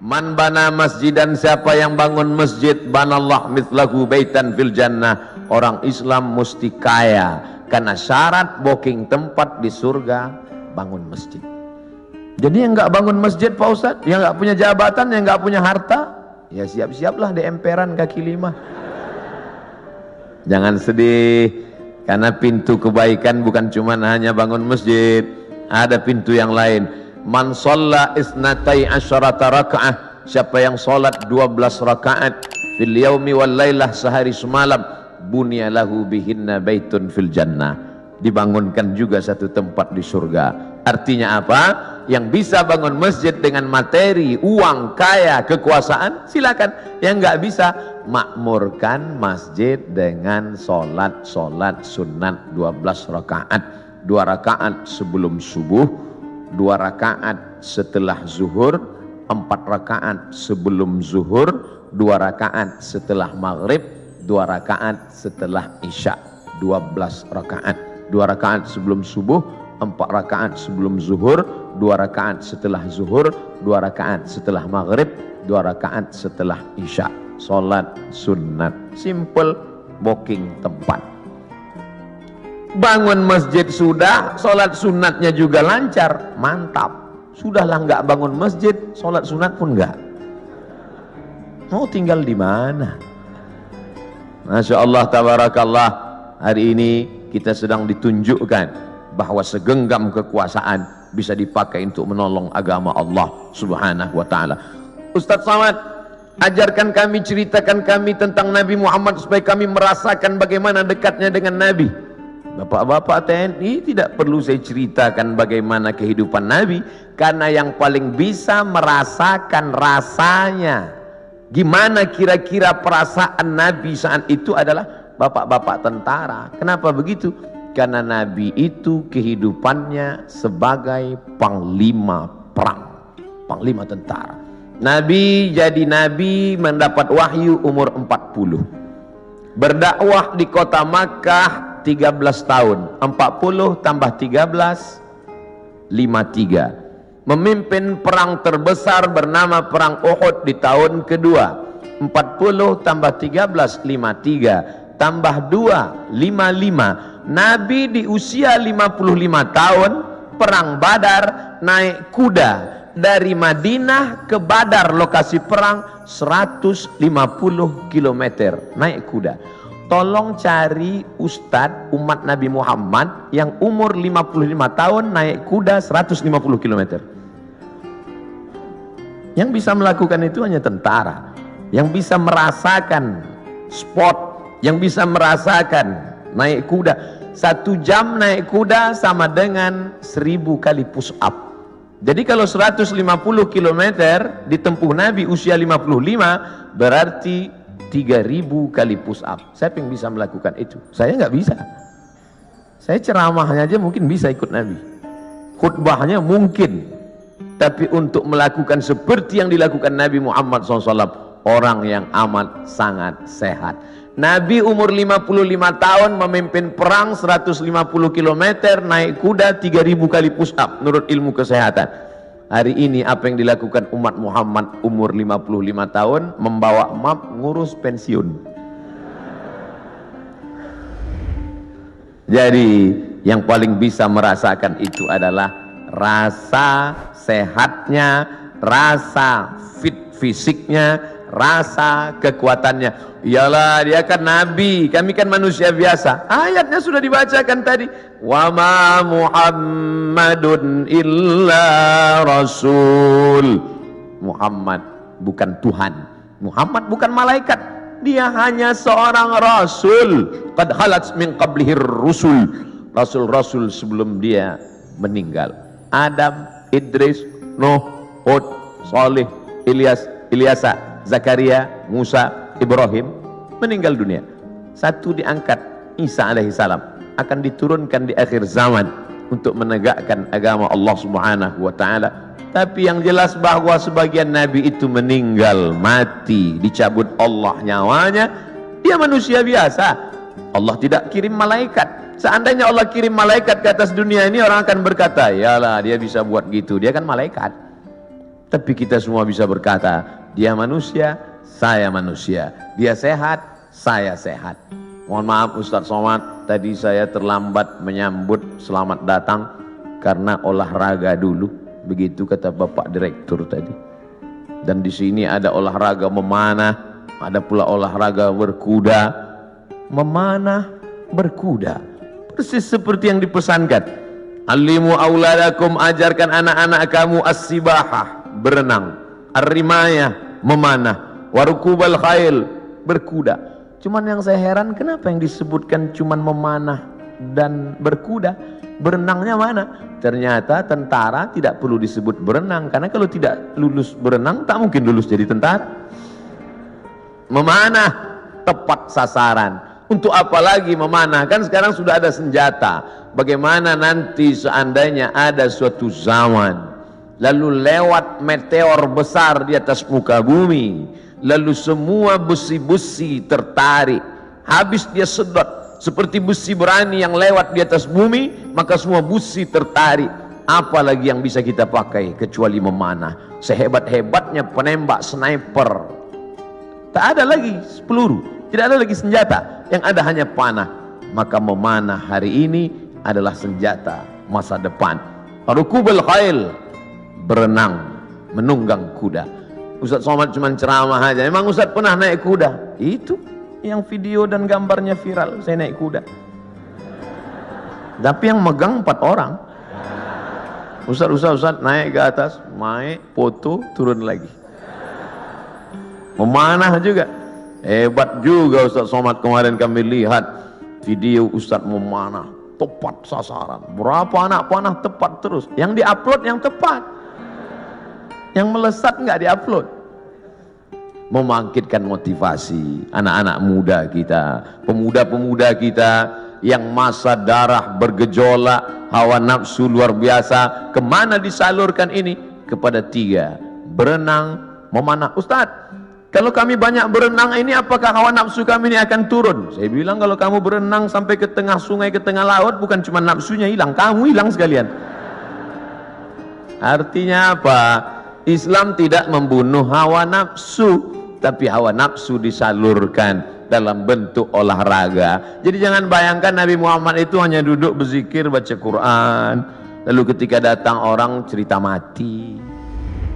Man bana masjidan, siapa yang bangun masjid, banallah mithlahu baitan fil jannah. Orang Islam mesti kaya, karena syarat booking tempat di surga bangun masjid. Jadi yang nggak bangun masjid Pak Ustadz, yang nggak punya jabatan, yang nggak punya harta, ya siap-siaplah di emperan kaki lima. Jangan sedih, karena pintu kebaikan bukan cuma hanya bangun masjid, ada pintu yang lain. Man shalla isnatai asyarata raka'ah, siapa yang sholat 12 rakaat fil yaumi wal lailah, sehari semalam, bunya lahu bihinna baitun fil jannah, dibangunkan juga satu tempat di surga. Artinya apa? Yang bisa bangun masjid dengan materi, uang, kaya, kekuasaan, silakan. Yang nggak bisa, makmurkan masjid dengan sholat sunat 12 rakaat. 2 rakaat sebelum subuh, 2 rakaat setelah zuhur, 4 rakaat sebelum zuhur, 2 rakaat setelah maghrib, 2 rakaat setelah isya. 12 rakaat. 2 rakaat sebelum subuh, 4 rakaat sebelum zuhur, 2 rakaat setelah zuhur, 2 rakaat setelah maghrib, 2 rakaat setelah isya. Salat sunat, simple, booking tempat. Bangun masjid sudah, salat sunatnya juga lancar, mantap. Sudahlah nggak bangun masjid, salat sunat pun nggak. Mau tinggal di mana? Masya Allah, tabarakallah. Hari ini kita sedang ditunjukkan bahwa segenggam kekuasaan bisa dipakai untuk menolong agama Allah subhanahu wa ta'ala. Ustaz Samad, ajarkan kami, ceritakan kami tentang Nabi Muhammad supaya kami merasakan bagaimana dekatnya dengan Nabi. Bapak-bapak TNI, tidak perlu saya ceritakan bagaimana kehidupan Nabi, karena yang paling bisa merasakan rasanya, gimana kira-kira perasaan Nabi saat itu adalah bapak-bapak tentara. Kenapa begitu? Karena Nabi itu kehidupannya sebagai panglima perang, panglima tentara. Nabi jadi Nabi mendapat wahyu umur 40. Berdakwah di kota Makkah 13 tahun. 40 tambah 13, 53. Memimpin perang terbesar bernama Perang Uhud di tahun kedua. 40 tambah 13, 53. Tambah 2, 55. Nabi di usia 55 tahun, perang Badar, naik kuda dari Madinah ke Badar, lokasi perang 150 km, naik kuda. Tolong cari ustadz umat Nabi Muhammad yang umur 55 tahun naik kuda 150 km. Yang bisa melakukan itu hanya tentara, yang bisa merasakan sport, yang bisa merasakan naik kuda. 1 jam naik kuda sama dengan 1000 kali push up. Jadi kalau 150 km ditempuh Nabi usia 55, berarti 3000 kali push up. Siapa yang bisa melakukan itu? Saya nggak bisa. Saya ceramahnya aja mungkin bisa ikut Nabi, khutbahnya mungkin, tapi untuk melakukan seperti yang dilakukan Nabi Muhammad SAW, orang yang amat sangat sehat. Nabi umur 55 tahun memimpin perang 150 km, naik kuda 3000 kali push up menurut ilmu kesehatan. Hari ini apa yang dilakukan umat Muhammad umur 55 tahun? Membawa map ngurus pensiun. Jadi yang paling bisa merasakan itu adalah rasa sehatnya, rasa fit fisiknya, rasa kekuatannya. Iyalah, dia kan Nabi, kami kan manusia biasa. Ayatnya sudah dibacakan tadi. Wa ma Muhammadun illa rasul. Muhammad bukan Tuhan, Muhammad bukan malaikat, dia hanya seorang rasul. Qad khalat min qablihir rusul. Rasul-rasul sebelum dia meninggal. Adam, Idris, Nuh, Hud, Salih, Ilyasa, Zakaria, Musa, Ibrahim meninggal dunia. Satu diangkat, Isa alaihissalam, akan diturunkan di akhir zaman untuk menegakkan agama Allah subhanahu wa ta'ala. Tapi yang jelas bahwa sebagian Nabi itu meninggal, mati, dicabut Allah nyawanya. Dia manusia biasa. Allah tidak kirim malaikat. Seandainya Allah kirim malaikat ke atas dunia ini, orang akan berkata, yalah dia bisa buat gitu, dia kan malaikat. Tapi kita semua bisa berkata, dia manusia, saya manusia. Dia sehat, saya sehat. Mohon maaf Ustadz Somad, tadi saya terlambat menyambut selamat datang karena olahraga dulu. Begitu kata Bapak Direktur tadi. Dan di sini ada olahraga memanah, ada pula olahraga berkuda. Memanah, berkuda, persis seperti yang dipesankan. Alimu auladakum, ajarkan anak-anak kamu as-sibahah, berenang, ar-rimayah, memanah, warukubal khail, berkuda. Cuman yang saya heran, kenapa yang disebutkan cuman memanah dan berkuda? Berenangnya mana? Ternyata tentara tidak perlu disebut berenang, karena kalau tidak lulus berenang tak mungkin lulus jadi tentara. Memanah tepat sasaran. Untuk apa lagi memanah? Kan sekarang sudah ada senjata. Bagaimana nanti seandainya ada suatu zaman lalu lewat meteor besar di atas muka bumi, lalu semua besi-besi tertarik, habis dia sedot seperti besi berani yang lewat di atas bumi, maka semua besi tertarik. Apalagi yang bisa kita pakai kecuali memanah? Sehebat-hebatnya penembak sniper, tak ada lagi peluru, tidak ada lagi senjata, yang ada hanya panah. Maka memanah hari ini adalah senjata masa depan. Rukubul khail, berenang, menunggang kuda. Ustadz Somad cuma ceramah aja. Emang Ustadz pernah naik kuda? Itu yang video dan gambarnya viral, saya naik kuda. Tapi yang megang 4 orang. Ustadz naik ke atas, naik, foto, turun lagi. Memanah juga. Hebat juga Ustadz Somad, kemarin kami lihat video Ustadz memanah, tepat sasaran. Berapa anak panah tepat terus. Yang diupload yang tepat, yang melesat nggak diupload. Membangkitkan motivasi anak-anak muda kita, pemuda-pemuda kita yang masa darah bergejolak, hawa nafsu luar biasa. Kemana disalurkan ini? Kepada 3, berenang, memanah. Ustadz, kalau kami banyak berenang ini, apakah hawa nafsu kami ini akan turun? Saya bilang, kalau kamu berenang sampai ke tengah sungai, ke tengah laut, bukan cuma nafsunya hilang, kamu hilang sekalian. Artinya apa? Islam tidak membunuh hawa nafsu, tapi hawa nafsu disalurkan dalam bentuk olahraga. Jadi jangan bayangkan Nabi Muhammad itu hanya duduk berzikir, baca Quran, lalu ketika datang orang cerita mati.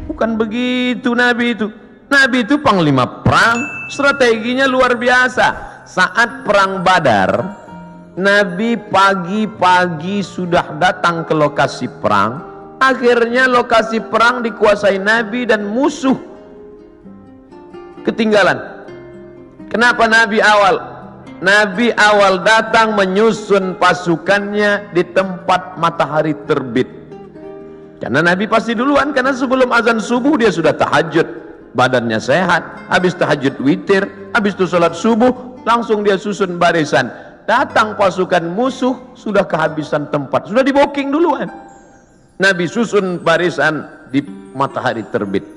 Bukan begitu Nabi itu. Nabi itu panglima perang, strateginya luar biasa. Saat perang Badar, Nabi pagi-pagi sudah datang ke lokasi perang. Akhirnya lokasi perang dikuasai Nabi dan musuh ketinggalan. Kenapa Nabi awal? Nabi awal datang menyusun pasukannya di tempat matahari terbit. Karena Nabi pasti duluan, karena sebelum azan subuh dia sudah tahajud. Badannya sehat, habis tahajud witir, habis itu sholat subuh, langsung dia susun barisan. Datang pasukan musuh, sudah kehabisan tempat, sudah di booking duluan. Nabi susun barisan di matahari terbit.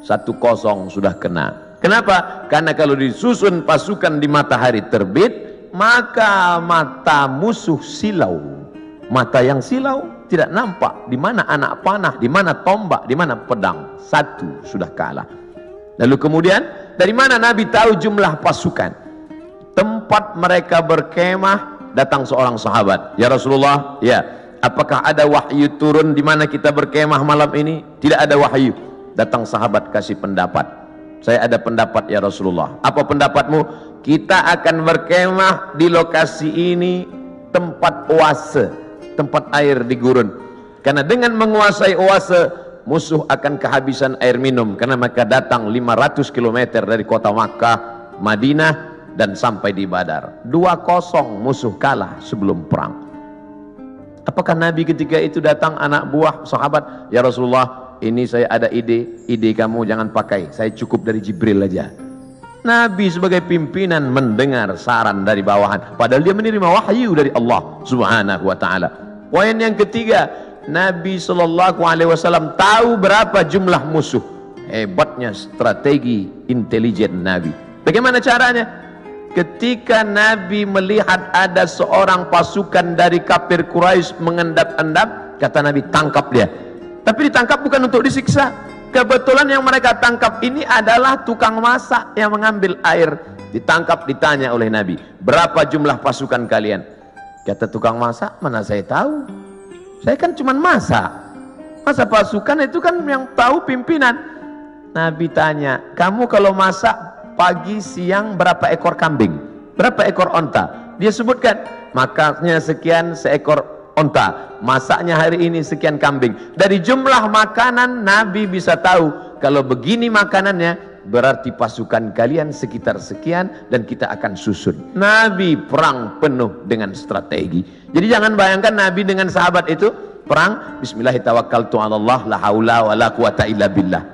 1-0 sudah kena. Kenapa? Karena kalau disusun pasukan di matahari terbit, maka mata musuh silau. Mata yang silau tidak nampak di mana anak panah, di mana tombak, di mana pedang. 1 sudah kalah. Lalu kemudian dari mana Nabi tahu jumlah pasukan? Tempat mereka berkemah, datang seorang sahabat. Ya Rasulullah, ya, apakah ada wahyu turun di mana kita berkemah malam ini? Tidak ada wahyu. Datang sahabat kasih pendapat. Saya ada pendapat ya Rasulullah. Apa pendapatmu? Kita akan berkemah di lokasi ini, tempat oase, tempat air di gurun. Karena dengan menguasai oase, musuh akan kehabisan air minum, karena mereka datang 500 km dari kota Makkah, Madinah, dan sampai di Badar. 2-0 musuh kalah sebelum perang. Apakah Nabi ketika itu datang anak buah sahabat, ya Rasulullah, ini saya ada ide kamu jangan pakai, saya cukup dari Jibril aja. Nabi sebagai pimpinan mendengar saran dari bawahan, padahal dia menerima wahyu dari Allah Subhanahu wa ta'ala. Poin yang ketiga, Nabi SAW tahu berapa jumlah musuh. Hebatnya strategi intelijen Nabi. Bagaimana caranya? Ketika Nabi melihat ada seorang pasukan dari kafir Quraisy mengendap-endap, kata Nabi, tangkap dia. Tapi ditangkap bukan untuk disiksa. Kebetulan yang mereka tangkap ini adalah tukang masak yang mengambil air. Ditangkap, ditanya oleh Nabi, berapa jumlah pasukan kalian? Kata tukang masak, mana saya tahu, saya kan cuma masak. Masa pasukan itu kan yang tahu pimpinan. Nabi tanya, kamu kalau masak pagi siang berapa ekor kambing, berapa ekor onta? Dia sebutkan, makannya sekian seekor onta, masaknya hari ini sekian kambing. Dari jumlah makanan Nabi bisa tahu, kalau begini makanannya berarti pasukan kalian sekitar sekian dan kita akan susun. Nabi perang penuh dengan strategi. Jadi jangan bayangkan Nabi dengan sahabat itu perang bismillahirrahmanirrahim, la haula wala quwata illa billah.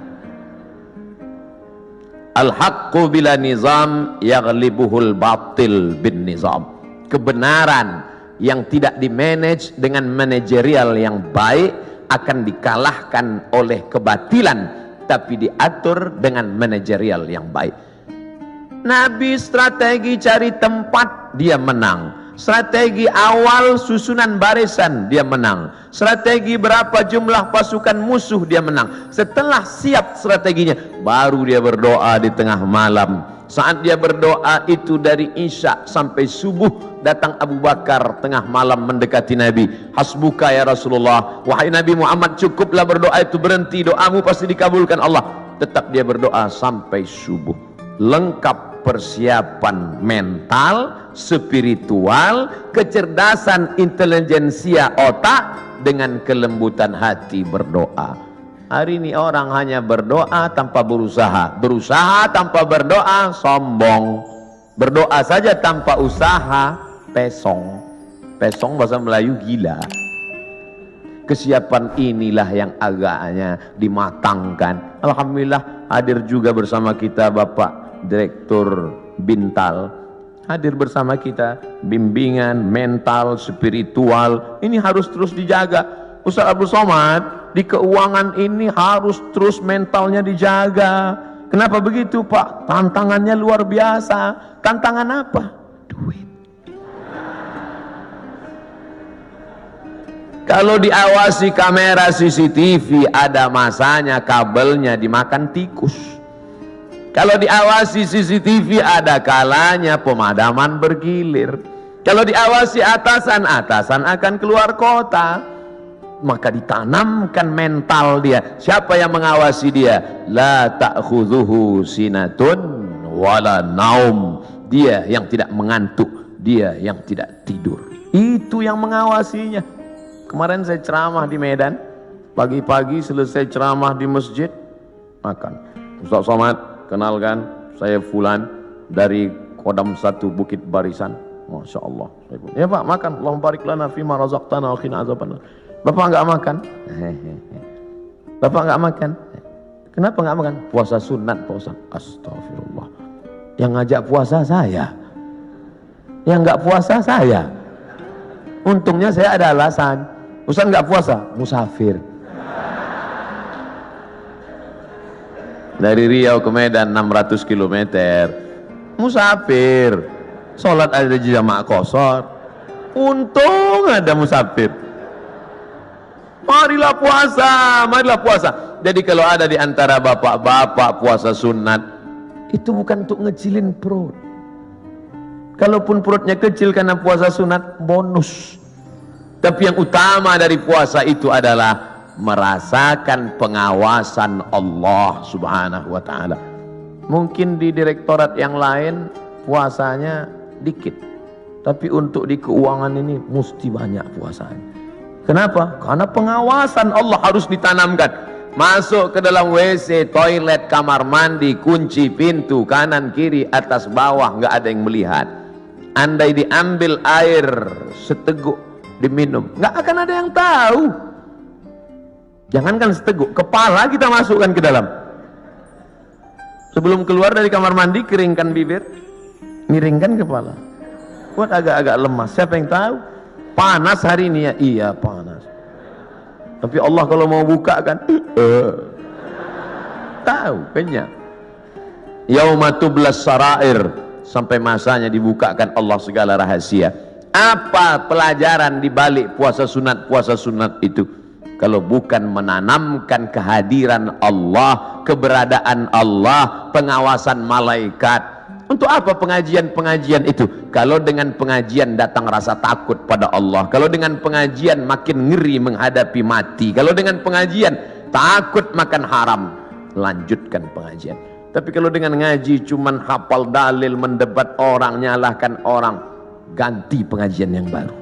Al-haqqu bila nizam yaghlibuhul batil bin nizam. Kebenaran yang tidak dimanage dengan manajerial yang baik akan dikalahkan oleh kebatilan, tapi diatur dengan manajerial yang baik. Nabi strategi cari tempat, dia menang. Strategi awal susunan barisan, dia menang. Strategi berapa jumlah pasukan musuh, dia menang. Setelah siap strateginya, baru dia berdoa di tengah malam. Saat dia berdoa itu dari Isya sampai subuh, datang Abu Bakar tengah malam mendekati Nabi. Hasbuka ya Rasulullah, wahai Nabi Muhammad, cukuplah berdoa itu, berhenti, doamu pasti dikabulkan Allah. Tetap dia berdoa sampai subuh. Lengkap persiapan mental, spiritual, kecerdasan intelijensia otak dengan kelembutan hati berdoa. Hari ini orang hanya berdoa tanpa berusaha, berusaha tanpa berdoa sombong, berdoa saja tanpa usaha pesong. Pesong bahasa Melayu gila. Kesiapan inilah yang agaknya dimatangkan. Alhamdulillah hadir juga bersama kita Bapak Direktur Bintal, hadir bersama kita. Bimbingan mental, spiritual ini harus terus dijaga. Ustaz Abdul Somad, di keuangan ini harus terus mentalnya dijaga. Kenapa begitu Pak? Tantangannya luar biasa. Tantangan apa? Duit. Kalau diawasi kamera CCTV, ada masanya kabelnya dimakan tikus. Kalau diawasi CCTV, ada kalanya pemadaman bergilir. Kalau diawasi atasan, atasan akan keluar kota. Maka ditanamkan mental dia. Siapa yang mengawasi dia? La ta'khudhuhu sinatun wala naum. Dia yang tidak mengantuk, dia yang tidak tidur. Itu yang mengawasinya. Kemarin saya ceramah di Medan, pagi-pagi selesai ceramah di masjid, makan. Ustaz Somad, kenalkan, saya Fulan dari Kodam 1 Bukit Barisan. Masya Allah. Ya Pak, makan. Allahumma barik lana fima razaqtana wa qina azabannar. Bapak enggak makan? Bapak enggak makan? Kenapa enggak makan? Puasa sunat Pak Ustaz. Astagfirullah. Yang ngajak puasa saya, yang enggak puasa saya. Untungnya saya ada alasan. Ustaz enggak puasa? Musafir. Dari Riau ke Medan 600 km. Musafir. Sholat ada di jamaah qashar. Untung ada musafir. Marilah puasa, marilah puasa. Jadi kalau ada di antara bapak-bapak puasa sunat, itu bukan untuk ngecilin perut. Kalaupun perutnya kecil karena puasa sunat, bonus. Tapi yang utama dari puasa itu adalah merasakan pengawasan Allah Subhanahu wa ta'ala. Mungkin di direktorat yang lain puasanya dikit, tapi untuk di keuangan ini mesti banyak puasanya. Kenapa? Karena pengawasan Allah harus ditanamkan. Masuk ke dalam WC, toilet, kamar mandi, kunci pintu kanan kiri atas bawah, nggak ada yang melihat. Andai diambil air seteguk diminum, nggak akan ada yang tahu. Jangankan seteguk, kepala kita masukkan ke dalam. Sebelum keluar dari kamar mandi, keringkan bibir, miringkan kepala. Buat agak-agak lemas. Siapa yang tahu? Panas hari ini ya? Iya panas. Tapi Allah kalau mau buka kan tahu, kenyang. Yauma tublas sarair, sampai masanya dibukakan Allah segala rahasia. Apa pelajaran di balik puasa sunat itu? kalau bukan menanamkan kehadiran Allah, keberadaan Allah, pengawasan malaikat. Untuk apa pengajian-pengajian itu? Kalau dengan pengajian datang rasa takut pada Allah, kalau dengan pengajian makin ngeri menghadapi mati, kalau dengan pengajian takut makan haram, lanjutkan pengajian. Tapi kalau dengan ngaji cuman hafal dalil, mendebat orang, nyalahkan orang, ganti pengajian yang baru.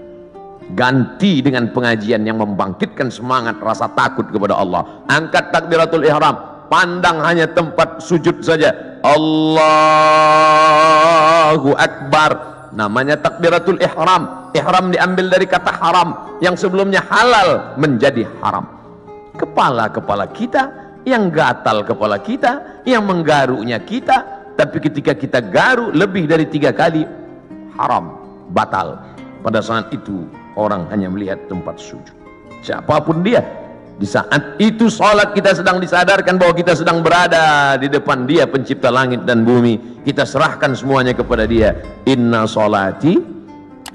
Ganti dengan pengajian yang membangkitkan semangat rasa takut kepada Allah. Angkat takbiratul ihram, pandang hanya tempat sujud saja. Allahu Akbar. Namanya takbiratul ihram. Ihram diambil dari kata haram, yang sebelumnya halal menjadi haram. Kepala-kepala kita, yang gatal kepala kita, yang menggaruknya kita. Tapi ketika kita garuk lebih dari 3 kali, haram, batal. Pada saat itu orang hanya melihat tempat sujud. Siapapun dia, di saat itu salat kita sedang disadarkan bahwa kita sedang berada di depan Dia pencipta langit dan bumi. Kita serahkan semuanya kepada Dia. Inna salati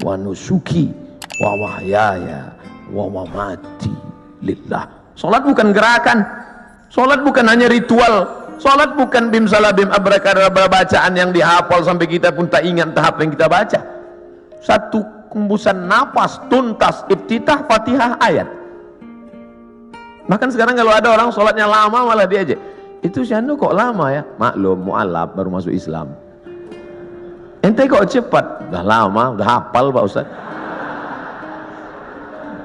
wa nusuki wa mahyaya wa mamati lillah. Salat bukan gerakan, salat bukan hanya ritual, salat bukan bim salabim abrakadabra bacaan yang dihafal sampai kita pun tak ingat tahap yang kita baca. Satu hembusan napas tuntas, iftitah, Fatihah, ayat. Bahkan sekarang kalau ada orang sholatnya lama malah diajak, itu si anu kok lama ya? Maklum, mu'alaf baru masuk Islam. Ente kok cepat? Udah lama, udah hafal Pak Ustaz.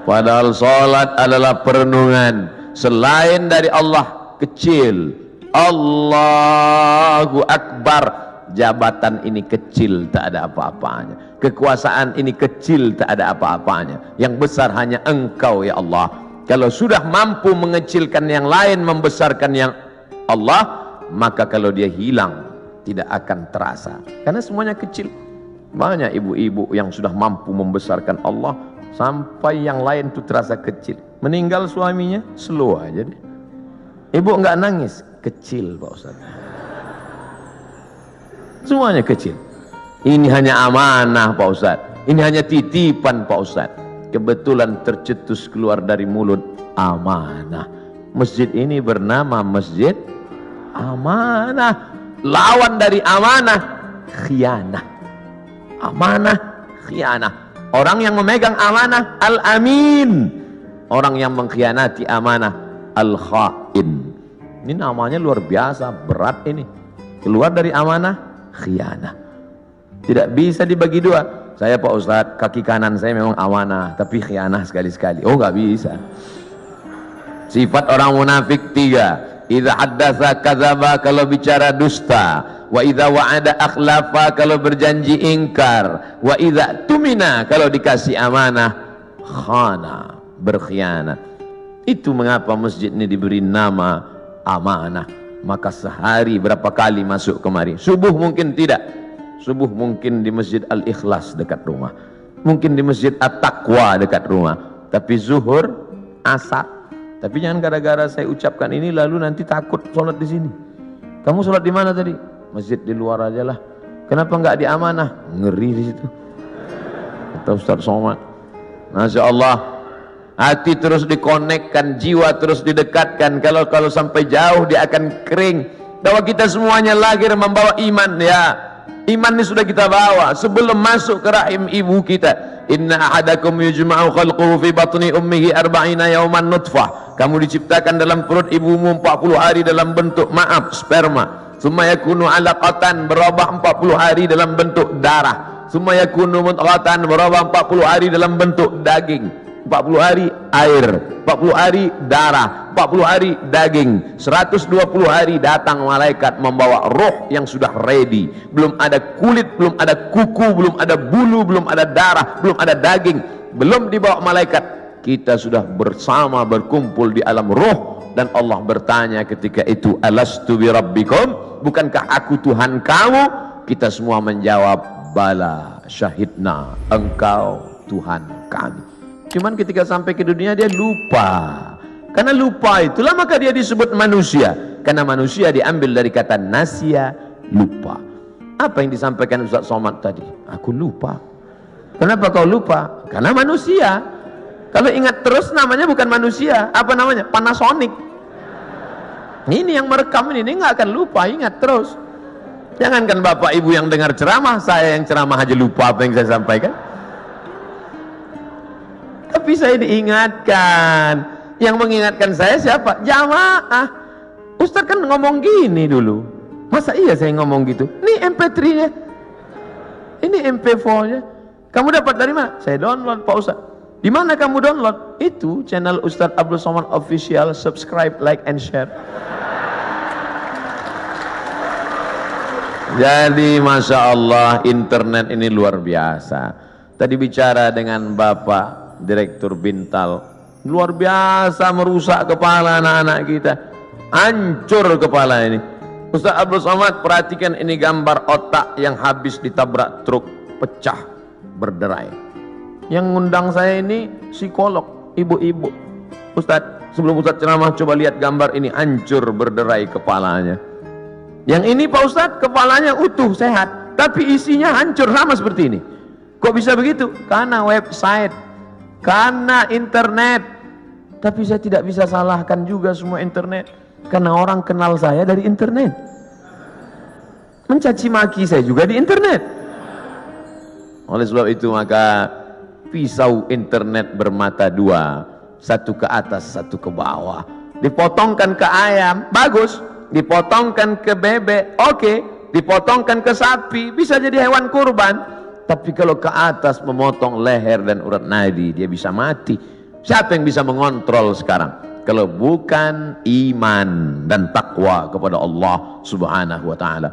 Padahal sholat adalah perenungan. Selain dari Allah kecil, Allahu Akbar. Jabatan ini kecil, tak ada apa-apanya. Kekuasaan ini kecil, tak ada apa-apanya. Yang besar hanya Engkau ya Allah. Kalau sudah mampu mengecilkan yang lain, membesarkan yang Allah, maka kalau dia hilang tidak akan terasa, karena semuanya kecil. Banyak ibu-ibu yang sudah mampu membesarkan Allah sampai yang lain itu terasa kecil. Meninggal suaminya, slow aja deh. Ibu enggak nangis, kecil Pak Ustaz. Semuanya kecil. Ini hanya amanah Pak Ustaz, ini hanya titipan Pak Ustaz. Kebetulan tercetus keluar dari mulut, amanah. Masjid ini bernama Masjid Amanah. Lawan dari amanah, khianah. Amanah, khianah. Orang yang memegang amanah, al-amin. Orang yang mengkhianati amanah, al-khain. Ini namanya luar biasa, berat ini. Keluar dari amanah, khianah. Tidak bisa dibagi dua. Saya Pak Ustadz, kaki kanan saya memang amanah, tapi khianah sekali-sekali. Oh nggak bisa. Sifat orang munafik 3. Idza haddatsa kadzaba, kalau bicara dusta. Wa idza wa'ada akhlafa, kalau berjanji ingkar. Wa idza tumina, kalau dikasih amanah, khana, berkhianat. Itu mengapa masjid ini diberi nama amanah. Maka sehari berapa kali masuk kemari? Subuh mungkin tidak. Subuh mungkin di Masjid Al-Ikhlas dekat rumah, mungkin di Masjid At-Taqwa dekat rumah. Tapi zuhur, asar. Tapi jangan gara-gara saya ucapkan ini lalu nanti takut sholat di sini. Kamu sholat di mana tadi? Masjid di luar aja lah. Kenapa nggak di amanah? Ngeri di situ. Kata Ustaz Somad. Masya Allah, hati terus dikonekkan, jiwa terus didekatkan. Kalau sampai jauh dia akan kering. Bahwa kita semuanya lahir membawa iman ya. Iman ini sudah kita bawa sebelum masuk ke rahim ibu kita. Inna ahadakum yujma'u khalquhu fi batni ummihi 40 yawman nutfah. Kamu diciptakan dalam perut ibumu 40 hari dalam bentuk sperma. Summa yakunu 'alaqatan, berubah 40 hari dalam bentuk darah. Summa yakunu mudghatan, berubah 40 hari dalam bentuk daging. 40 hari air, 40 hari darah, 40 hari daging, 120 hari datang malaikat membawa roh yang sudah ready. Belum ada kulit, belum ada kuku, belum ada bulu, belum ada darah, belum ada daging, belum dibawa malaikat. Kita sudah bersama berkumpul di alam roh. Dan Allah bertanya ketika itu, alastu bi rabbikum, bukankah aku Tuhan kamu? Kita semua menjawab, bala syahidna, engkau Tuhan kami. Cuman ketika sampai ke dunia dia lupa. Karena lupa itulah maka dia disebut manusia. Karena manusia diambil dari kata nasya, lupa. Apa yang disampaikan Ustaz Somad tadi? Aku lupa. Kenapa kau lupa? Karena manusia. Kalau ingat terus namanya bukan manusia, apa namanya? Panasonic. Ini yang merekam ini nggak akan lupa, ingat terus. Jangankan bapak ibu yang dengar ceramah, saya yang ceramah aja lupa apa yang saya sampaikan. Tapi saya diingatkan. Yang mengingatkan saya siapa? Jamaah. Ustaz kan ngomong gini dulu. Masa iya saya ngomong gitu? Ini MP3-nya, ini MP4-nya. Kamu dapat dari mana? Saya download Pak Ustaz. Di mana kamu download? Itu channel Ustaz Abdul Somad Official. Subscribe, like, and share. Jadi Masya Allah, internet ini luar biasa. Tadi bicara dengan Bapak Direktur Bintal, luar biasa merusak kepala anak-anak kita. Hancur kepala ini. Ustaz Abdul Somad, perhatikan ini gambar otak yang habis ditabrak truk, pecah, berderai. Yang ngundang saya ini psikolog, ibu-ibu. Ustaz, sebelum Ustaz ceramah coba lihat gambar ini, hancur berderai kepalanya. Yang ini Pak Ustadz kepalanya utuh sehat, tapi isinya hancur sama seperti ini. Kok bisa begitu? Karena website, karena internet. Tapi saya tidak bisa salahkan juga semua internet, karena orang kenal saya dari internet. Mencaci maki saya juga di internet. Oleh sebab itu maka pisau internet bermata dua, satu ke atas, satu ke bawah. Dipotongkan ke ayam, bagus. Dipotongkan ke bebek, oke. Dipotongkan ke sapi, bisa jadi hewan kurban. Tapi kalau ke atas memotong leher dan urat nadi, dia bisa mati. Siapa yang bisa mengontrol sekarang? Kalau bukan iman dan takwa kepada Allah Subhanahu wa ta'ala.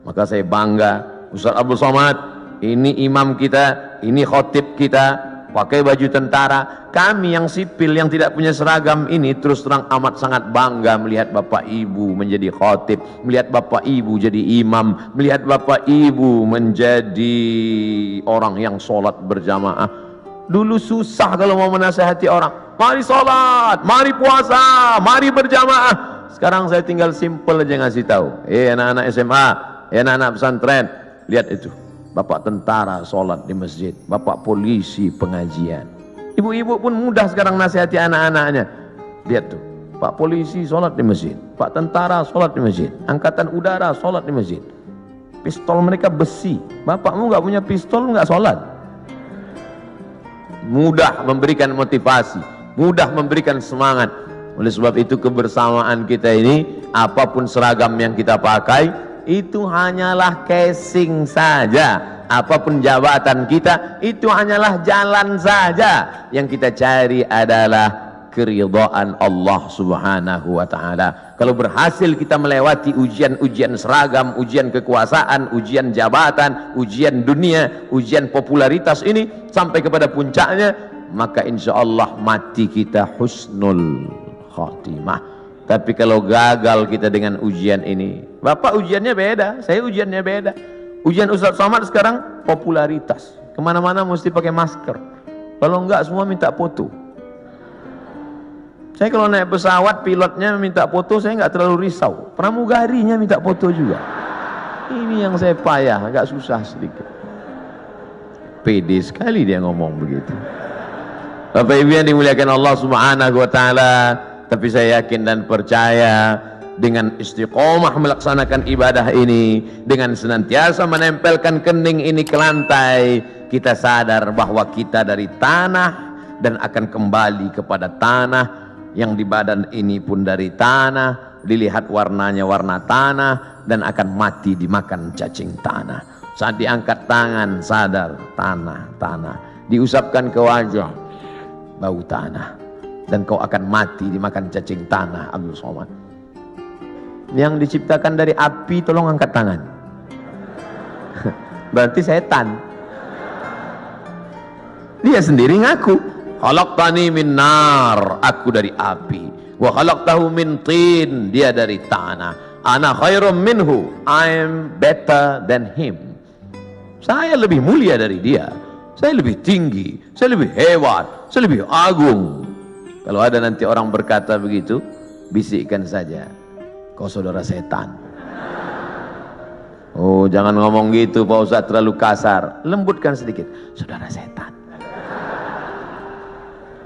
Maka saya bangga, Ustaz Abdul Somad, ini imam kita, ini khotib kita, pakai baju tentara. Kami yang sipil yang tidak punya seragam ini terus terang amat sangat bangga melihat bapak ibu menjadi khotib, melihat bapak ibu jadi imam, melihat bapak ibu menjadi orang yang sholat berjamaah. Dulu susah kalau mau menasihati orang, mari sholat, mari puasa, mari berjamaah. Sekarang saya tinggal simpel aja ngasih tahu, anak-anak SMA, anak-anak pesantren, lihat itu, bapak tentara sholat di masjid, bapak polisi pengajian. Ibu-ibu pun mudah sekarang nasihati anak-anaknya. Lihat tuh, pak polisi sholat di masjid, pak tentara sholat di masjid, angkatan udara sholat di masjid. Pistol mereka besi, bapakmu nggak punya pistol, nggak sholat. Mudah memberikan motivasi, mudah memberikan semangat. Oleh sebab itu kebersamaan kita ini, apapun seragam yang kita pakai, itu hanyalah casing saja. Apapun jabatan kita, itu hanyalah jalan saja. Yang kita cari adalah keridhaan Allah Subhanahu wa ta'ala. Kalau berhasil kita melewati ujian-ujian seragam, ujian kekuasaan, ujian jabatan, ujian dunia, ujian popularitas ini sampai kepada puncaknya, maka insya Allah mati kita husnul khatimah. Tapi kalau gagal kita dengan ujian ini, bapak ujiannya beda, saya ujiannya beda. Ujian Ustaz Somad sekarang popularitas, kemana-mana mesti pakai masker, kalau enggak semua minta foto. Saya kalau naik pesawat pilotnya minta foto, saya nggak terlalu risau, pramugarinya minta foto juga. Ini yang saya payah, agak susah sedikit. Pede sekali dia ngomong begitu. Bapak Ibu yang dimuliakan Allah Subhanahu wa ta'ala, tapi saya yakin dan percaya dengan istiqomah melaksanakan ibadah ini, dengan senantiasa menempelkan kening ini ke lantai, kita sadar bahwa kita dari tanah dan akan kembali kepada tanah. Yang di badan ini pun dari tanah, dilihat warnanya warna tanah, dan akan mati dimakan cacing tanah. Saat diangkat tangan sadar tanah, diusapkan ke wajah bau tanah, dan kau akan mati dimakan cacing tanah. Abdul Somad yang diciptakan dari api, tolong angkat tangan. Berarti setan. Dia sendiri ngaku, khalaqtani min nar, aku dari api, wa khalaqtahu min tin, dia dari tanah, ana khairum minhu, I am better than him. Saya lebih mulia dari dia, saya lebih tinggi, saya lebih hebat, saya lebih agung. Kalau ada nanti orang berkata begitu, bisikkan saja, kau saudara setan. Oh, jangan ngomong gitu Pak Ustaz, terlalu kasar. Lembutkan sedikit, saudara setan.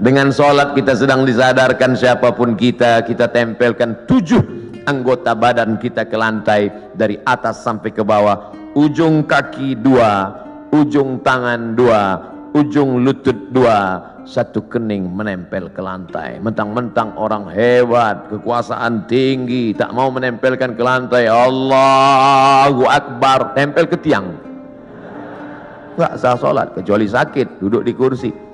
Dengan sholat kita sedang disadarkan siapapun kita tempelkan 7 anggota badan kita ke lantai dari atas sampai ke bawah. Ujung kaki 2, ujung tangan 2, ujung lutut 2, satu kening menempel ke lantai. Mentang-mentang orang hebat, kekuasaan tinggi, tak mau menempelkan ke lantai. Allahu Akbar, tempel ke tiang. Enggak sah sholat kecuali sakit, duduk di kursi.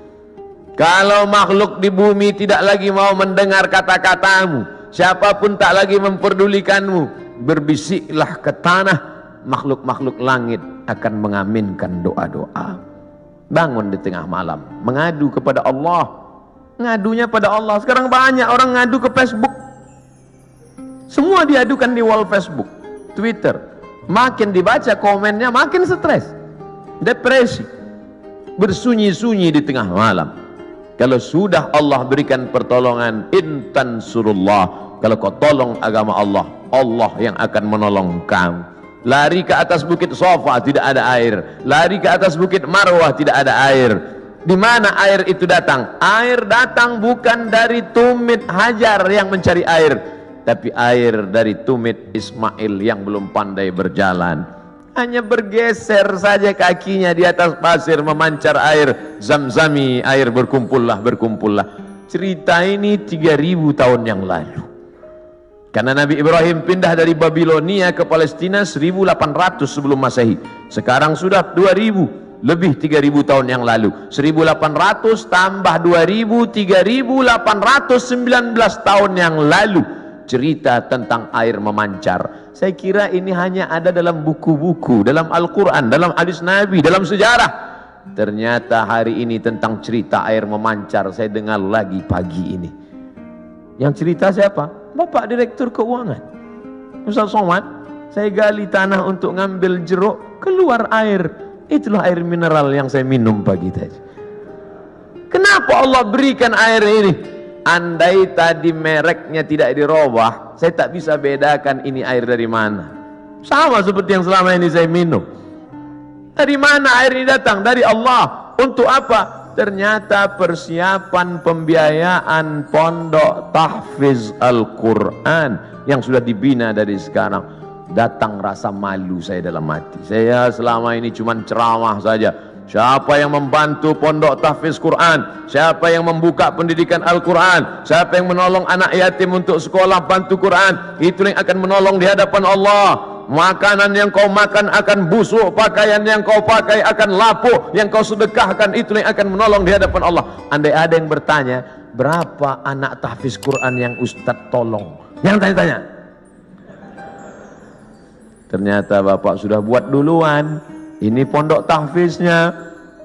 Kalau makhluk di bumi tidak lagi mau mendengar kata-katamu, siapapun tak lagi memperdulikanmu, berbisiklah ke tanah, makhluk-makhluk langit akan mengaminkan doa-doa. Bangun di tengah malam, mengadu kepada Allah. Ngadunya pada Allah. Sekarang banyak orang ngadu ke Facebook. Semua diadukan di wall Facebook, Twitter. Makin dibaca komennya makin stres, depresi, bersunyi-sunyi di tengah malam. Kalau sudah Allah berikan pertolongan, intan surullah, kalau kau tolong agama Allah, Allah yang akan menolong kamu. Lari ke atas bukit Safa tidak ada air, lari ke atas bukit Marwah tidak ada air. Di mana air itu datang? Air datang bukan dari tumit Hajar yang mencari air, tapi air dari tumit Ismail yang belum pandai berjalan. Hanya bergeser saja kakinya di atas pasir, memancar air Zamzami, air berkumpullah. Cerita ini 3000 tahun yang lalu. Karena Nabi Ibrahim pindah dari Babilonia ke Palestina 1800 sebelum Masehi. Sekarang sudah 2000, lebih 3000 tahun yang lalu. 1800 tambah 2000, 3819 tahun yang lalu. Cerita tentang air memancar. Saya kira ini hanya ada dalam buku-buku, dalam Al-Quran, dalam hadis Nabi, dalam sejarah. Ternyata hari ini tentang cerita air memancar saya dengar lagi pagi ini. Yang cerita siapa? Bapak Direktur Keuangan, Ustaz Somad. Saya gali tanah untuk ngambil jeruk, keluar air. Itulah air mineral yang saya minum pagi tadi. Kenapa Allah berikan air ini? Andai tadi mereknya tidak dirubah, saya tak bisa bedakan ini air dari mana. Sama seperti yang selama ini saya minum. Dari mana air ini datang? Dari Allah. Untuk apa? Ternyata persiapan pembiayaan pondok tahfiz Al-Quran yang sudah dibina dari sekarang. Datang rasa malu saya dalam hati. Saya selama ini cuma ceramah saja. Siapa yang membantu pondok tahfiz Quran? Siapa yang membuka pendidikan Al-Quran? Siapa yang menolong anak yatim untuk sekolah bantu Quran? Itu yang akan menolong di hadapan Allah. Makanan yang kau makan akan busuk, pakaian yang kau pakai akan lapuk, yang kau sedekahkan itu yang akan menolong di hadapan Allah. Andai ada yang bertanya, berapa anak tahfiz Quran yang Ustadz tolong? Yang tanya-tanya. Ternyata Bapak sudah buat duluan. Ini pondok tahfiznya,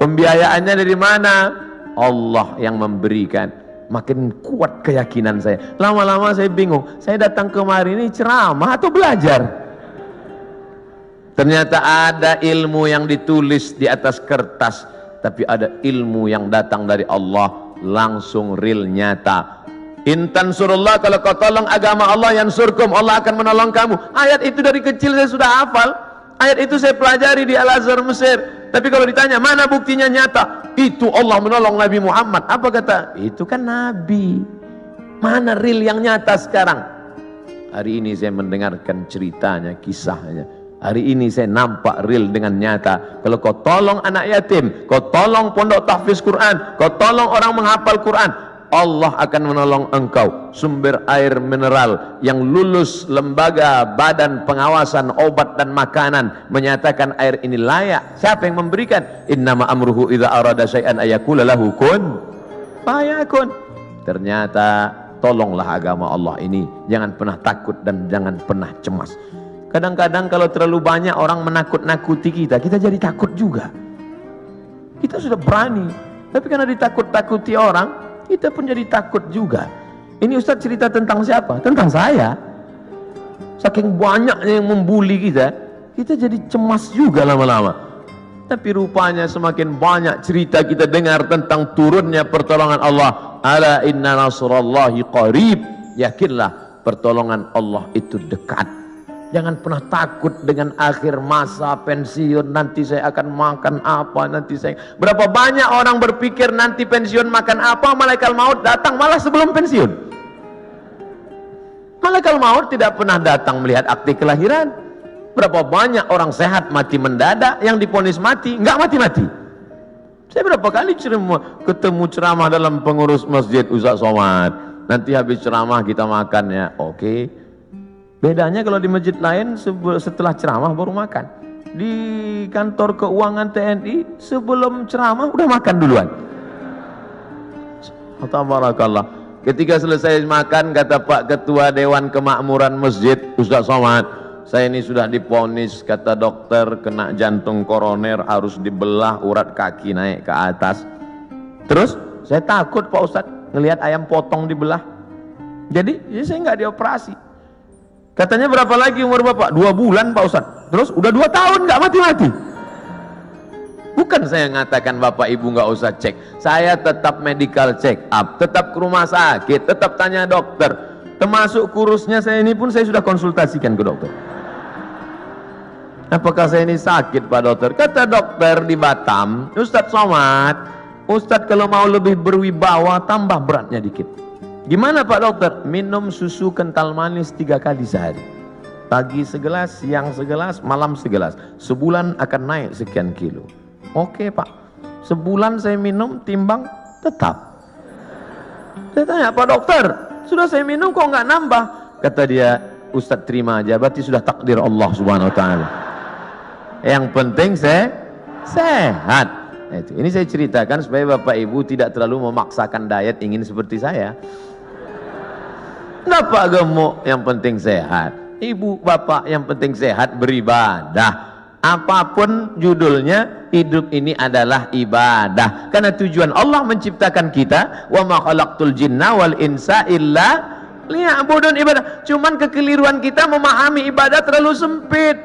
pembiayaannya dari mana? Allah yang memberikan. Makin kuat keyakinan saya. Lama-lama saya bingung, saya datang kemari ini ceramah atau belajar? Ternyata ada ilmu yang ditulis di atas kertas, tapi ada ilmu yang datang dari Allah, langsung real, nyata. Intan surullah, kalau kau tolong agama Allah, yang surkum, Allah akan menolong kamu. Ayat itu dari kecil saya sudah hafal. Ayat itu saya pelajari di Al-Azhar Mesir. Tapi kalau ditanya mana buktinya nyata, itu Allah menolong Nabi Muhammad. Apa kata? Itu kan Nabi. Mana real yang nyata sekarang? Hari ini saya mendengarkan ceritanya, kisahnya. Hari ini saya nampak real dengan nyata. Kalau kau tolong anak yatim, kau tolong pondok tahfiz Quran, kau tolong orang menghafal Quran, Allah akan menolong engkau. Sumber air mineral yang lulus lembaga badan pengawasan obat dan makanan menyatakan air ini layak. Siapa yang memberikan? Innama amruhu idza arada syai'an ayaqula lahu kun fayakun. Ternyata tolonglah agama Allah ini. Jangan pernah takut dan jangan pernah cemas. Kadang-kadang kalau terlalu banyak orang menakut-nakuti kita, kita jadi takut juga. Kita sudah berani, tapi karena ditakut-takuti orang, kita pun jadi takut juga. Ini Ustaz cerita tentang siapa? Tentang saya. Saking banyaknya yang membuli kita, kita jadi cemas juga lama-lama. Tapi rupanya semakin banyak cerita kita dengar tentang turunnya pertolongan Allah. Ala inna nasrallahi qarib. Yakinlah pertolongan Allah itu dekat. Jangan pernah takut dengan akhir masa pensiun, nanti saya akan makan apa, nanti saya... Berapa banyak orang berpikir nanti pensiun makan apa, malaikat maut datang malah sebelum pensiun. Malaikat maut tidak pernah datang melihat akte kelahiran. Berapa banyak orang sehat mati mendadak, yang divonis mati, nggak mati-mati. Saya berapa kali ketemu ceramah dalam pengurus masjid, Ustaz Somad, nanti habis ceramah kita makan ya, oke. Bedanya kalau di masjid lain setelah ceramah baru makan. Di kantor keuangan TNI sebelum ceramah udah makan duluan. Tabarakallah. Ketika selesai makan, kata Pak Ketua Dewan Kemakmuran Masjid, Ustaz Somad, saya ini sudah divonis, kata dokter, kena jantung koroner, harus dibelah urat kaki naik ke atas. Terus saya takut Pak Ustaz ngelihat ayam potong dibelah. Jadi ya saya nggak dioperasi. Katanya berapa lagi umur Bapak? 2 bulan Pak Ustaz. Terus udah 2 tahun nggak mati-mati. Bukan saya ngatakan Bapak Ibu nggak usah cek. Saya tetap medical check up, tetap ke rumah sakit, tetap tanya dokter. Termasuk kurusnya saya ini pun saya sudah konsultasikan ke dokter. Apakah saya ini sakit Pak Dokter? Kata dokter di Batam, Ustadz Somad, Ustadz kalau mau lebih berwibawa tambah beratnya dikit. Gimana Pak Dokter? Minum susu kental manis 3 kali sehari. Pagi segelas, siang segelas, malam segelas. Sebulan akan naik sekian kilo. Oke Pak. Sebulan saya minum, timbang tetap. Saya tanya, Pak Dokter, sudah saya minum kok nggak nambah? Kata dia, Ustadz terima aja, berarti sudah takdir Allah Subhanahu Wa Taala. Yang penting saya sehat. Ini saya ceritakan supaya Bapak Ibu tidak terlalu memaksakan diet ingin seperti saya. Bapak gemuk, yang penting sehat. Ibu, bapak, yang penting sehat, beribadah. Apapun judulnya, hidup ini adalah ibadah. Karena tujuan Allah menciptakan kita, wa ma khalaqtul jinna wal insa illa liya'budun, ibadah. Cuman kekeliruan kita memahami ibadah terlalu sempit.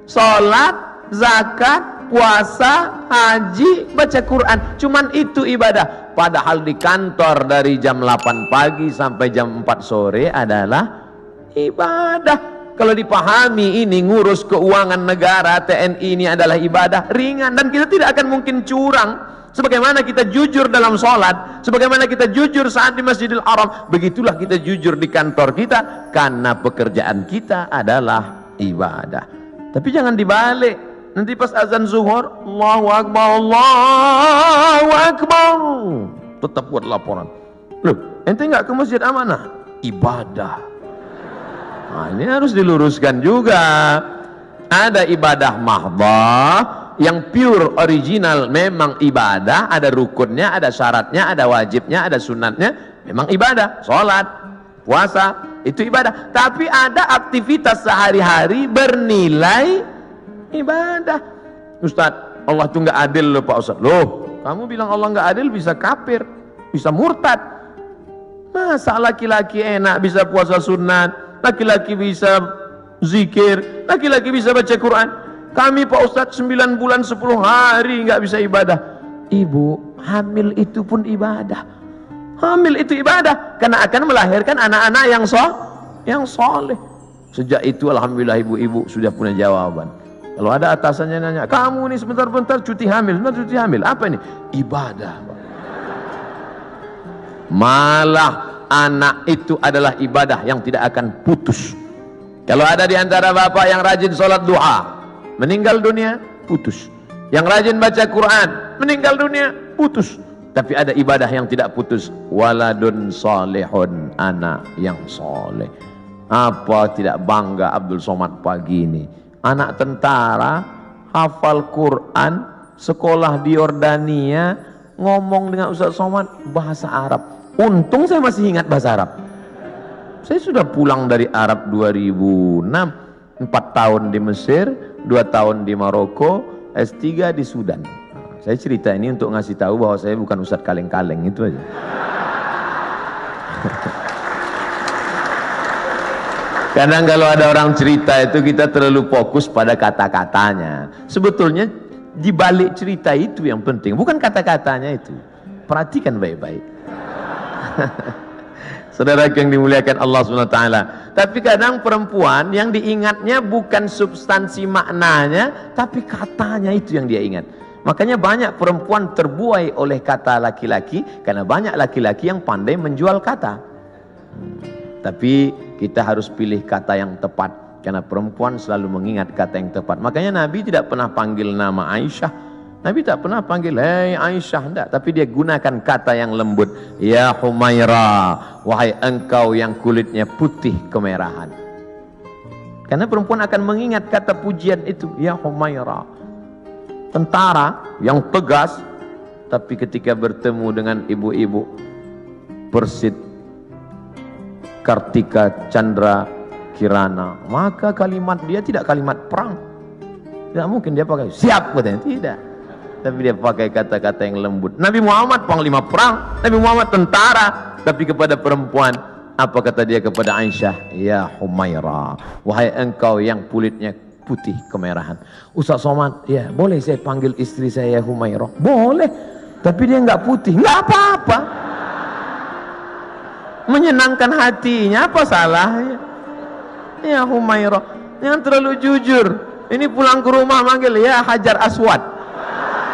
Salat, zakat, puasa, haji, baca Quran, cuman itu ibadah. Padahal di kantor dari jam 8 pagi sampai jam 4 sore adalah ibadah. Kalau dipahami ini, ngurus keuangan negara, TNI ini adalah ibadah ringan, dan kita tidak akan mungkin curang. Sebagaimana kita jujur dalam sholat, sebagaimana kita jujur saat di Masjidil Haram, begitulah kita jujur di kantor kita, karena pekerjaan kita adalah ibadah. Tapi jangan dibalik. Nanti pas azan zuhur, Allahu Akbar, Allahu Akbar, tetap buat laporan. Loh, ente nggak ke masjid amanah? Ibadah. Nah, ini harus diluruskan juga. Ada ibadah mahdhah yang pure original, memang ibadah, ada rukunnya, ada syaratnya, ada wajibnya, ada sunatnya, memang ibadah. Sholat, puasa, itu ibadah. Tapi ada aktivitas sehari-hari bernilai ibadah. Ustadz, Allah itu nggak adil loh Pak Ustadz. Loh, kamu bilang Allah nggak adil, bisa kafir, bisa murtad. Masa laki-laki enak bisa puasa sunat, laki-laki bisa zikir, laki-laki bisa baca Quran. Kami Pak Ustadz 9 bulan 10 hari nggak bisa ibadah. Ibu, hamil itu pun ibadah. Hamil itu ibadah, karena akan melahirkan anak-anak yang soleh. Sejak itu alhamdulillah ibu-ibu sudah punya jawaban. Kalau ada atasannya nanya, kamu ini sebentar-bentar cuti hamil, sebentar cuti hamil, apa ini? Ibadah. Malah anak itu adalah ibadah yang tidak akan putus. Kalau ada di antara bapak yang rajin sholat duha, meninggal dunia, putus. Yang rajin baca Quran, meninggal dunia, putus. Tapi ada ibadah yang tidak putus. Waladun solehun, anak yang soleh. Apa tidak bangga Abdul Somad pagi ini? Anak tentara, hafal Quran, sekolah di Yordania, ngomong dengan Ustaz Somad bahasa Arab. Untung saya masih ingat bahasa Arab. Saya sudah pulang dari Arab 2006, 4 tahun di Mesir, 2 tahun di Maroko, S3 di Sudan. Saya cerita ini untuk ngasih tahu bahwa saya bukan Ustadz kaleng-kaleng, itu aja. Kadang kalau ada orang cerita itu kita terlalu fokus pada kata-katanya. Sebetulnya di balik cerita itu yang penting, bukan kata-katanya itu. Perhatikan baik-baik. Saudara yang dimuliakan Allah SWT. Tapi kadang perempuan yang diingatnya bukan substansi maknanya, tapi katanya itu yang dia ingat. Makanya banyak perempuan terbuai oleh kata laki-laki, karena banyak laki-laki yang pandai menjual kata. Tapi kita harus pilih kata yang tepat, karena perempuan selalu mengingat kata yang tepat. Makanya Nabi tidak pernah panggil nama Aisyah. Nabi tak pernah panggil, hei Aisyah, tidak. Tapi dia gunakan kata yang lembut. Ya Humaira, wahai engkau yang kulitnya putih kemerahan. Karena perempuan akan mengingat kata pujian itu. Ya Humaira. Tentara yang tegas, tapi ketika bertemu dengan ibu-ibu Persit, Kartika, Chandra, Kirana, maka kalimat dia tidak kalimat perang. Tidak mungkin dia pakai siap, katanya. Tidak. Tapi dia pakai kata-kata yang lembut. Nabi Muhammad panglima perang, Nabi Muhammad tentara, tapi kepada perempuan apa kata dia kepada Aisyah? Ya Humaira, wahai engkau yang kulitnya putih kemerahan. Ustaz Somad, ya boleh saya panggil istri saya Humaira? Boleh, tapi dia nggak putih, nggak apa-apa. Menyenangkan hatinya, apa salahnya? Ya Humaira, yang terlalu jujur. Ini pulang ke rumah manggil ya Hajar Aswad.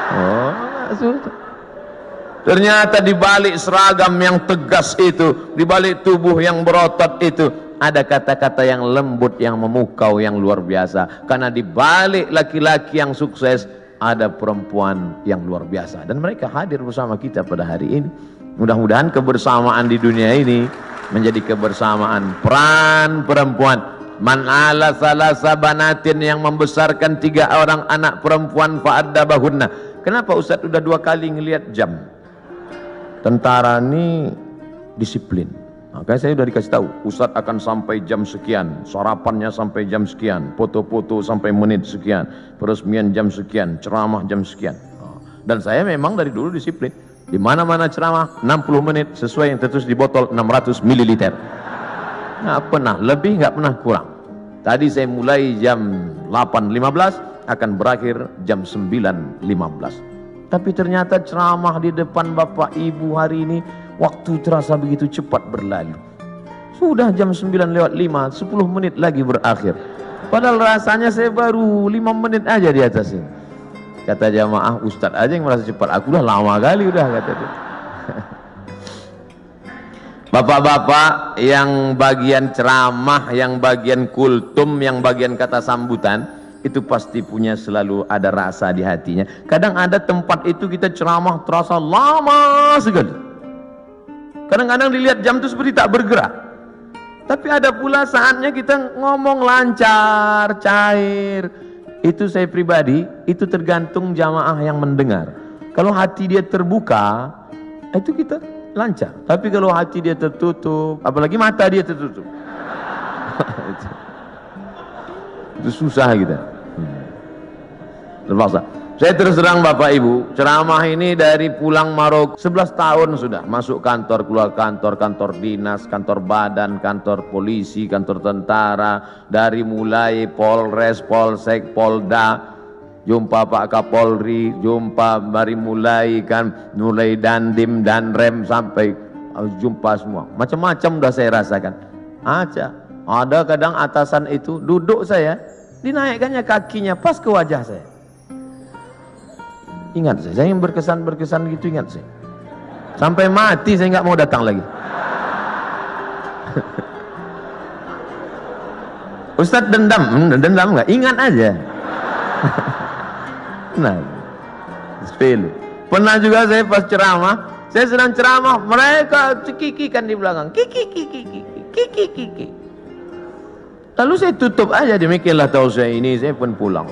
Oh, sudah. Ternyata di balik seragam yang tegas itu, di balik tubuh yang berotot itu, ada kata-kata yang lembut, yang memukau, yang luar biasa. Karena di balik laki-laki yang sukses, ada perempuan yang luar biasa. Dan mereka hadir bersama kita pada hari ini. Mudah-mudahan kebersamaan di dunia ini menjadi kebersamaan peran perempuan. Man ala salasa banatin, yang membesarkan 3 orang anak perempuan fa'addabahunna. Kenapa Ustaz udah 2 kali ngelihat jam? Tentara ini disiplin. Makanya saya udah dikasih tahu, Ustaz akan sampai jam sekian, sarapannya sampai jam sekian, foto-foto sampai menit sekian, peresmian jam sekian, ceramah jam sekian. Dan saya memang dari dulu disiplin. Di mana-mana ceramah 60 menit sesuai yang tertulis di botol 600 ml. Nggak pernah lebih, nggak pernah kurang. Tadi saya mulai jam 8.15, akan berakhir jam 9.15. Tapi ternyata ceramah di depan Bapak Ibu hari ini, waktu terasa begitu cepat berlalu. Sudah jam 9:05, 10 menit lagi berakhir. Padahal rasanya saya baru 5 menit aja di atas ini. Kata jamaah, Ustadz aja yang merasa cepat, aku udah lama kali udah, kata dia. Bapak-bapak yang bagian ceramah, yang bagian kultum, yang bagian kata sambutan, itu pasti punya selalu ada rasa di hatinya. Kadang ada tempat itu kita ceramah terasa lama sekali. Kadang-kadang dilihat jam itu seperti tak bergerak. Tapi ada pula saatnya kita ngomong lancar, cair. Itu saya pribadi, itu tergantung jamaah yang mendengar. Kalau hati dia terbuka, itu kita lancar. Tapi kalau hati dia tertutup, apalagi mata dia tertutup, itu susah kita. Terpaksa. Saya terus terang Bapak Ibu, ceramah ini dari pulang Maroko 11 tahun sudah. Masuk kantor, keluar kantor, kantor dinas, kantor badan, kantor polisi, kantor tentara. Dari mulai Polres, Polsek, Polda, jumpa Pak Kapolri, jumpa dari mulai Dandim, Danrem, sampai jumpa semua. Macam-macam udah saya rasakan. Ada kadang atasan itu duduk saya, dinaikkannya kakinya pas ke wajah saya. Ingat saya yang berkesan gitu, ingat saya. Sampai mati saya nggak mau datang lagi. Ustadz dendam nggak? Ingat aja. Nah, sepele. Pernah juga saya pas ceramah, saya sedang ceramah, mereka cekikikan di belakang, kiki. Lalu saya tutup aja, demikianlah tahu saya ini, saya pun pulang.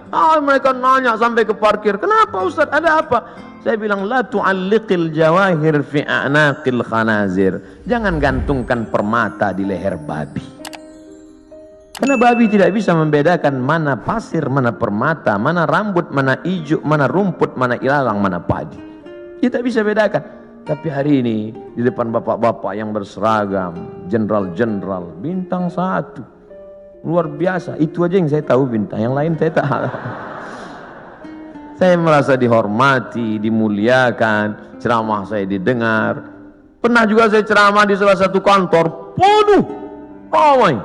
Mereka nanya sampai ke parkir, kenapa Ustaz, ada apa? Saya bilang, la tu'alliqil jawahir fi a'naqil khanazir. Jangan gantungkan permata di leher babi. Karena babi tidak bisa membedakan mana pasir, mana permata, mana rambut, mana ijuk, mana rumput, mana ilalang, mana padi. Dia tak bisa bedakan. Tapi hari ini di depan bapak-bapak yang berseragam, jenderal-jenderal, bintang 1. Luar biasa, itu aja yang saya tahu bintang, yang lain saya tak. Saya merasa dihormati, dimuliakan, ceramah saya didengar. Pernah juga saya ceramah di salah satu kantor, penuh, ramai,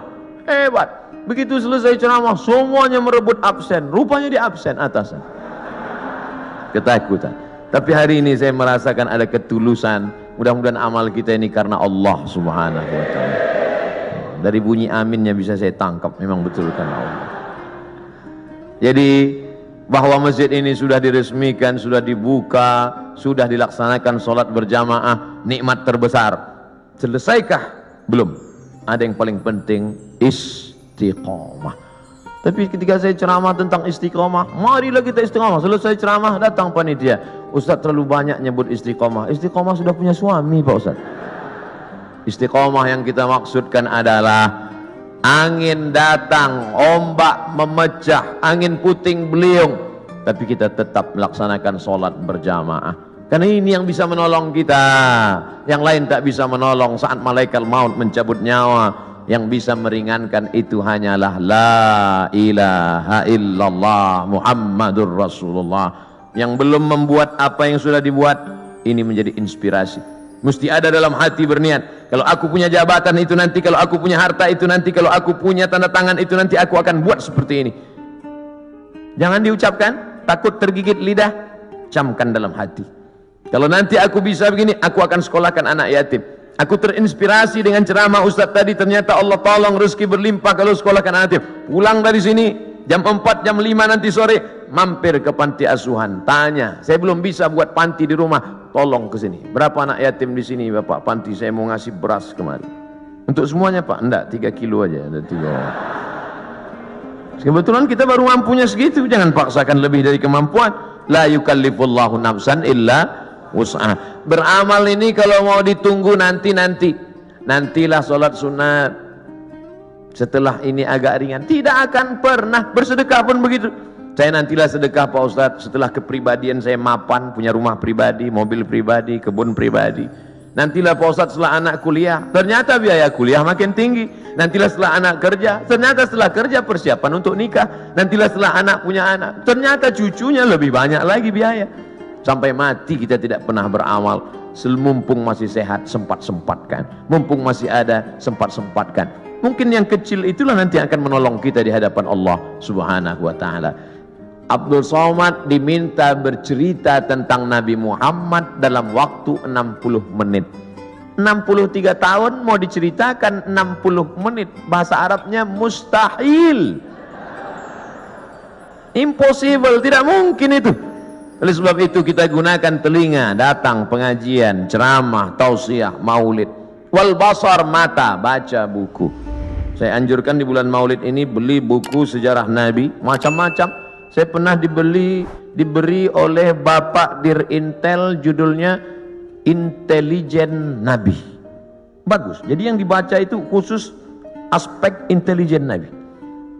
hebat. Begitu selesai ceramah, semuanya merebut absen. Rupanya di absen atasan. Ketakutan. Tapi hari ini saya merasakan ada ketulusan. Mudah-mudahan amal kita ini karena Allah Subhanahu wa ta'ala. Dari bunyi aminnya bisa saya tangkap, memang betul karena Allah. Jadi bahwa masjid ini sudah diresmikan, sudah dibuka, sudah dilaksanakan sholat berjamaah, nikmat terbesar. Selesaikah? Belum. Ada yang paling penting, istiqomah. Tapi ketika saya ceramah tentang istiqomah, marilah kita istiqomah. Selesai ceramah, datang panitia, Ustaz terlalu banyak nyebut istiqomah. Istiqomah sudah punya suami Pak Ustaz. Istiqomah yang kita maksudkan adalah angin datang, ombak memecah, angin puting beliung, tapi kita tetap melaksanakan sholat berjamaah. Karena ini yang bisa menolong kita. Yang lain tak bisa menolong saat malaikat maut mencabut nyawa. Yang bisa meringankan itu hanyalah la ilaha illallah Muhammadur Rasulullah. Yang belum membuat apa yang sudah dibuat, ini menjadi inspirasi. Mesti ada dalam hati berniat, kalau aku punya jabatan itu nanti, kalau aku punya harta itu nanti, kalau aku punya tanda tangan itu nanti, aku akan buat seperti ini. Jangan diucapkan, takut tergigit lidah, camkan dalam hati. Kalau nanti aku bisa begini, aku akan sekolahkan anak yatim. Aku terinspirasi dengan ceramah Ustaz tadi, ternyata Allah tolong rezeki berlimpah kalau sekolahkan anak yatim. Pulang dari sini jam 4, jam 5 nanti sore, mampir ke panti asuhan, tanya, saya belum bisa buat panti di rumah, tolong ke sini. Berapa anak yatim di sini Bapak panti? Saya mau ngasih beras kemari. Untuk semuanya Pak? Enggak, 3 kilo aja, ada 3. Kebetulan kita baru mampunya segitu, jangan paksakan lebih dari kemampuan. La yukallifullahu nafsan illa wus'ah. Beramal ini kalau mau ditunggu nantilah sholat sunat. Setelah ini agak ringan, tidak akan pernah. Bersedekah pun begitu. Saya nantilah sedekah Pak Ustadz setelah kepribadian saya mapan, punya rumah pribadi, mobil pribadi, kebun pribadi. Nantilah Pak Ustadz setelah anak kuliah, ternyata biaya kuliah makin tinggi. Nantilah setelah anak kerja, ternyata setelah kerja persiapan untuk nikah. Nantilah setelah anak punya anak, ternyata cucunya lebih banyak lagi biaya. Sampai mati kita tidak pernah beramal. Mumpung masih sehat, sempat-sempatkan. Mumpung masih ada, sempat-sempatkan. Mungkin yang kecil itulah nanti akan menolong kita di hadapan Allah Subhanahu wa ta'ala. Abdul Somad diminta bercerita tentang Nabi Muhammad dalam waktu 60 menit. 63 tahun mau diceritakan 60 menit. Bahasa Arabnya mustahil. Impossible, tidak mungkin itu. Oleh sebab itu kita gunakan telinga, datang pengajian, ceramah, tausiah, maulid. Wal basar, mata, baca buku. Saya anjurkan di bulan maulid ini beli buku sejarah Nabi, macam-macam. Saya pernah diberi oleh Bapak Dirintel, judulnya Intelijen Nabi. Bagus. Jadi yang dibaca itu khusus aspek intelijen Nabi.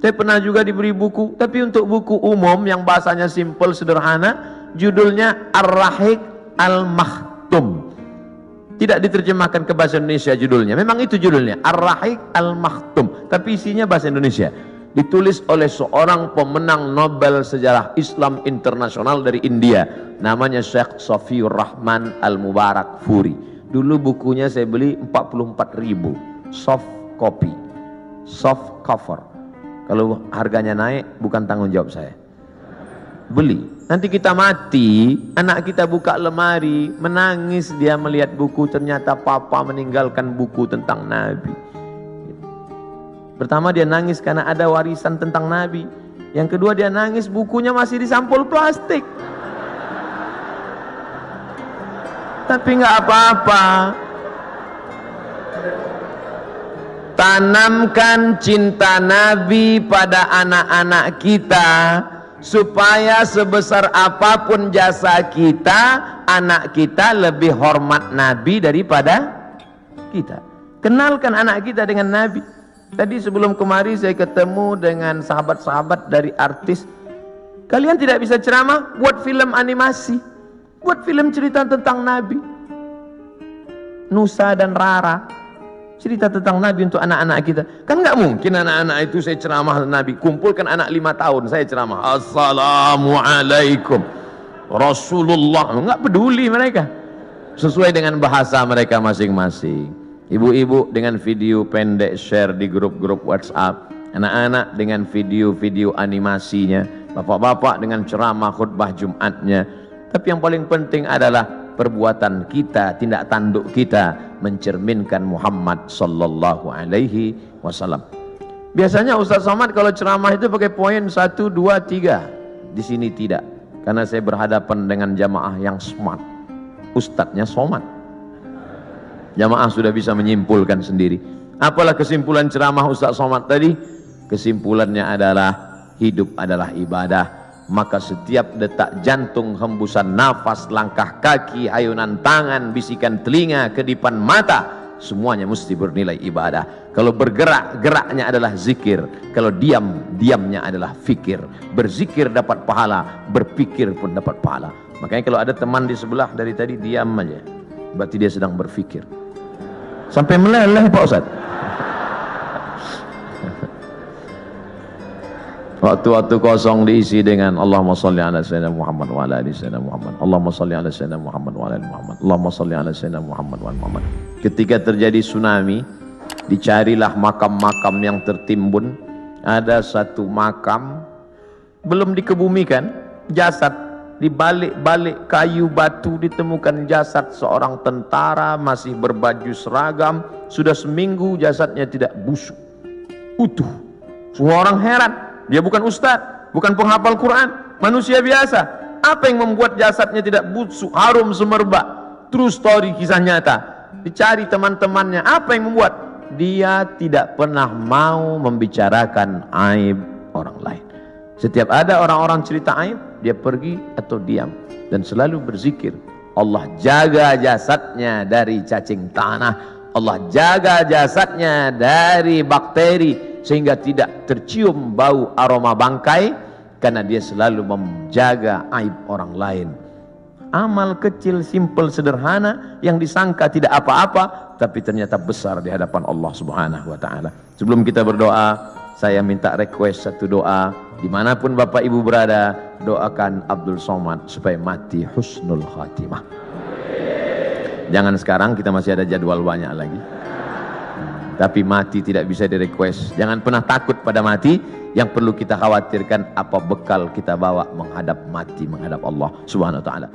Saya pernah juga diberi buku, tapi untuk buku umum yang bahasanya simple, sederhana, judulnya Ar-Rahiq Al-Makhtum. Tidak diterjemahkan ke bahasa Indonesia judulnya. Memang itu judulnya, Ar-Rahiq Al-Makhtum, tapi isinya bahasa Indonesia. Ditulis oleh seorang pemenang Nobel Sejarah Islam Internasional dari India, namanya Syekh Safiur Rahman Al-Mubarak Furi. Dulu bukunya saya beli 44.000, soft copy, soft cover. Kalau harganya naik bukan tanggung jawab saya. Beli. Nanti kita mati, anak kita buka lemari, menangis dia melihat buku, ternyata papa meninggalkan buku tentang Nabi. Pertama dia nangis karena ada warisan tentang Nabi. Yang kedua dia nangis bukunya masih di sampul plastik. Tapi nggak apa-apa. Tanamkan cinta Nabi pada anak-anak kita, supaya sebesar apapun jasa kita, anak kita lebih hormat Nabi daripada kita. Kenalkan anak kita dengan Nabi. Tadi sebelum kemari saya ketemu dengan sahabat-sahabat dari artis. Kalian tidak bisa ceramah, buat film animasi, buat film cerita tentang Nabi. Nusa dan Rara, cerita tentang Nabi untuk anak-anak kita. Kan nggak mungkin anak-anak itu saya ceramah Nabi. Kumpulkan anak 5 tahun saya ceramah, Assalamualaikum Rasulullah, nggak peduli mereka. sesuai dengan bahasa mereka masing-masing. Ibu-ibu dengan video pendek share di grup-grup WhatsApp, anak-anak dengan video-video animasinya, bapak-bapak dengan ceramah khutbah Jumatnya. Tapi yang paling penting adalah perbuatan kita, tindak tanduk kita mencerminkan Muhammad sallallahu alaihi wasallam. Biasanya Ustaz Somad kalau ceramah itu pakai poin 1, 2, 3. Di sini tidak, karena saya berhadapan dengan jamaah yang smart. Ustadznya Somad. Jamaah sudah bisa menyimpulkan sendiri. Apalah kesimpulan ceramah Ustaz Somad tadi? Kesimpulannya adalah hidup adalah ibadah. Maka setiap detak jantung, hembusan nafas, langkah kaki, ayunan tangan, bisikan telinga, kedipan mata, semuanya mesti bernilai ibadah. Kalau bergerak, geraknya adalah zikir. Kalau diam, diamnya adalah fikir. Berzikir dapat pahala, berpikir pun dapat pahala. Makanya kalau ada teman di sebelah dari tadi diam aja, berarti dia sedang berfikir. Sampai meleleh Pak Ustaz. Waktu-waktu kosong diisi dengan Allahumma salli ala sayyidina Muhammad wa ala ali sayyidina Muhammad. Allahumma salli ala sayyidina Muhammad wa ala ali Muhammad. Allahumma salli ala sayyidina Muhammad wa ala Muhammad. Ketika terjadi tsunami, dicarilah makam-makam yang tertimbun. Ada satu makam belum dikebumikan, jasad di balik-balik kayu batu ditemukan jasad seorang tentara masih berbaju seragam. Sudah seminggu jasadnya tidak busuk, utuh. Semua orang heran. Dia bukan ustadz, bukan penghafal Quran, manusia biasa. Apa yang membuat jasadnya tidak busuk, harum semerbak? True story, kisah nyata. Dicari teman-temannya, apa yang membuat? Dia tidak pernah mau membicarakan aib orang lain. Setiap ada orang-orang cerita aib, dia pergi atau diam dan selalu berzikir. Allah jaga jasadnya dari cacing tanah, Allah jaga jasadnya dari bakteri sehingga tidak tercium bau aroma bangkai, karena dia selalu menjaga aib orang lain. Amal kecil, simple, sederhana yang disangka tidak apa-apa tapi ternyata besar di hadapan Allah Subhanahu wa taala. Sebelum kita berdoa, saya minta request satu doa. Dimanapun Bapak Ibu berada, doakan Abdul Somad supaya mati husnul khatimah. Jangan sekarang, kita masih ada jadwal banyak lagi. Tapi mati tidak bisa di request. Jangan pernah takut pada mati. Yang perlu kita khawatirkan apa bekal kita bawa menghadap mati, menghadap Allah Subhanahu wa taala.